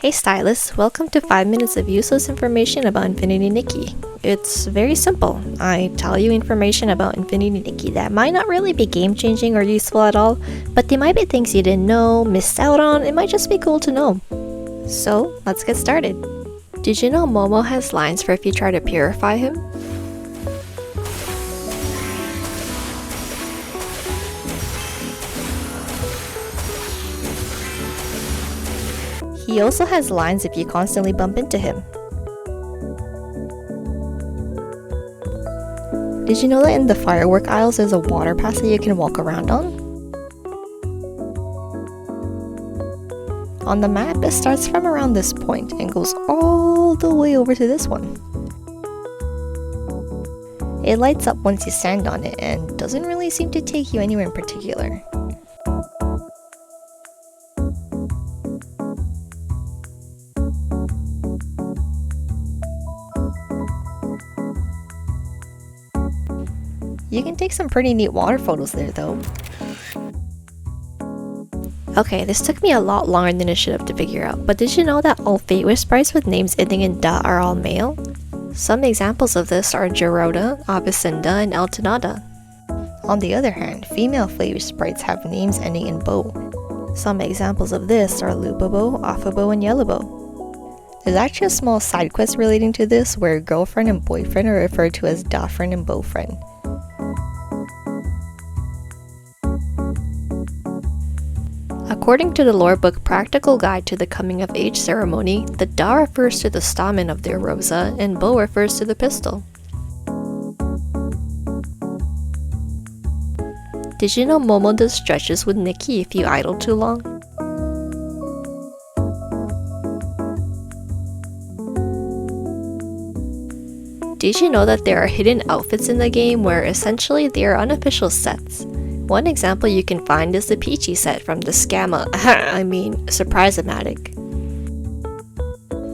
Hey stylist, welcome to 5 minutes of useless information about Infinity Nikki. It's very simple. I tell you information about Infinity Nikki that might not really be game-changing or useful at all, but they might be things you didn't know, missed out on. It might just be cool to know. So, let's get started. Did you know Momo has lines for if you try to purify him? He also has lines if you constantly bump into him. Did you know that in the firework aisles there's a water pass that you can walk around on? On the map, it starts from around this point and goes all the way over to this one. It lights up once you stand on it and doesn't really seem to take you anywhere in particular. You can take some pretty neat water photos there though. Okay, this took me a lot longer than it should have to figure out, but did you know that all Fate sprites with names ending in da are all male? Some examples of this are Geroda, Avicenda, and Altanada. On the other hand, female Fate sprites have names ending in bo. Some examples of this are Lubobo, Affabo, and Yellowbo. There's actually a small side quest relating to this where girlfriend and boyfriend are referred to as da friend and bo friend. According to the lore book Practical Guide to the Coming of Age Ceremony, the Da refers to the stamen of their rosa and Bo refers to the pistil. Did you know Momo does stretches with Nikki if you idle too long? Did you know that there are hidden outfits in the game where essentially they are unofficial sets? One example you can find is the Peachy set from the Surprise-O-Matic.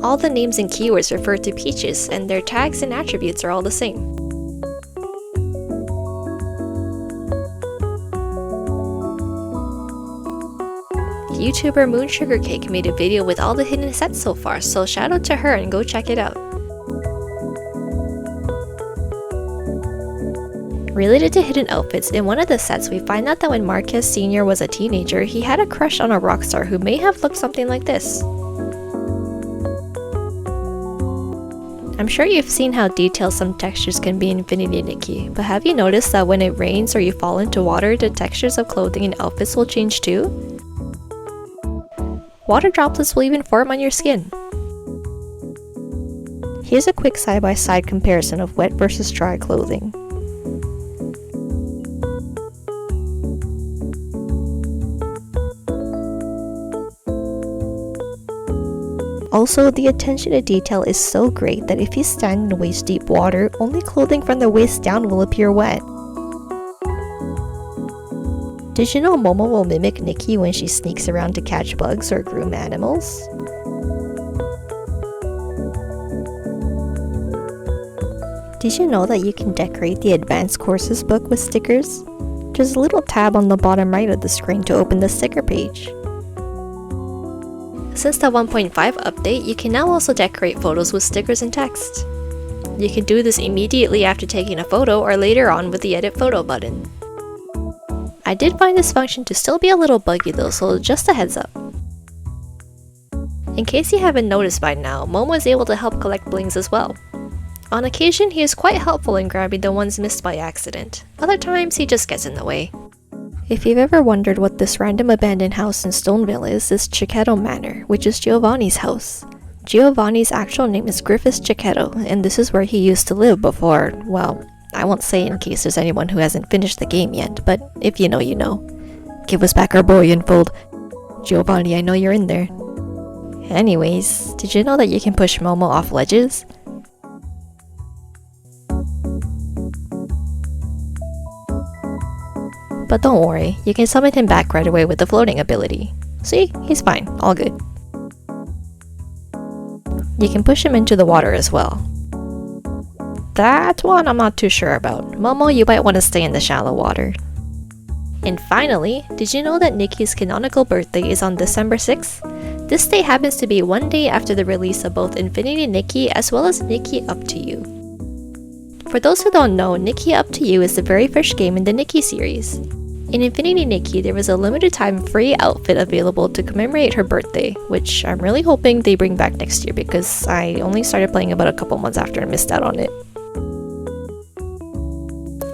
All the names and keywords refer to Peaches, and their tags and attributes are all the same. YouTuber Moon Sugar Cake made a video with all the hidden sets so far, so shout out to her and go check it out. Related to hidden outfits, in one of the sets we find out that when Marquez Sr. was a teenager, he had a crush on a rock star who may have looked something like this. I'm sure you've seen how detailed some textures can be in Infinity Nikki, but have you noticed that when it rains or you fall into water, the textures of clothing and outfits will change too? Water droplets will even form on your skin. Here's a quick side-by-side comparison of wet versus dry clothing. Also, the attention to detail is so great that if you stand in waist-deep water, only clothing from the waist down will appear wet. Did you know Momo will mimic Nikki when she sneaks around to catch bugs or groom animals? Did you know that you can decorate the Advanced Courses book with stickers? There's a little tab on the bottom right of the screen to open the sticker page. Since the 1.5 update, you can now also decorate photos with stickers and text. You can do this immediately after taking a photo or later on with the Edit Photo button. I did find this function to still be a little buggy though, so just a heads up. In case you haven't noticed by now, Momo is able to help collect blings as well. On occasion, he is quite helpful in grabbing the ones missed by accident. Other times, he just gets in the way. If you've ever wondered what this random abandoned house in Stoneville is, it's Cecchetto Manor, which is Giovanni's house. Giovanni's actual name is Griffiths Cecchetto, and this is where he used to live before, well, I won't say in case there's anyone who hasn't finished the game yet, but if you know, you know. Give us back our boy, Unfold. Giovanni, I know you're in there. Anyways, did you know that you can push Momo off ledges? But don't worry, you can summon him back right away with the floating ability. See, he's fine, all good. You can push him into the water as well. That one I'm not too sure about. Momo, you might want to stay in the shallow water. And finally, did you know that Nikki's canonical birthday is on December 6th? This day happens to be one day after the release of both Infinity Nikki as well as Nikki Up to You. For those who don't know, Nikki Up to You is the very first game in the Nikki series. In Infinity Nikki, there was a limited time free outfit available to commemorate her birthday, which I'm really hoping they bring back next year because I only started playing about a couple months after I missed out on it.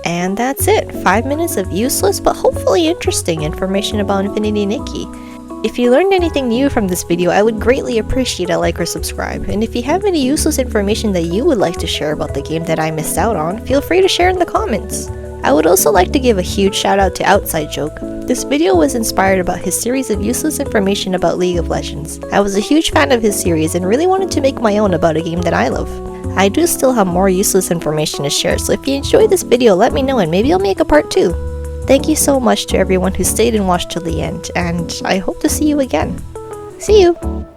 And that's it, 5 minutes of useless but hopefully interesting information about Infinity Nikki. If you learned anything new from this video, I would greatly appreciate a like or subscribe, and if you have any useless information that you would like to share about the game that I missed out on, feel free to share in the comments. I would also like to give a huge shout out to Outside Joke. This video was inspired about his series of useless information about League of Legends. I was a huge fan of his series and really wanted to make my own about a game that I love. I do still have more useless information to share, so if you enjoyed this video, let me know and maybe I'll make a part 2. Thank you so much to everyone who stayed and watched till the end, and I hope to see you again. See you!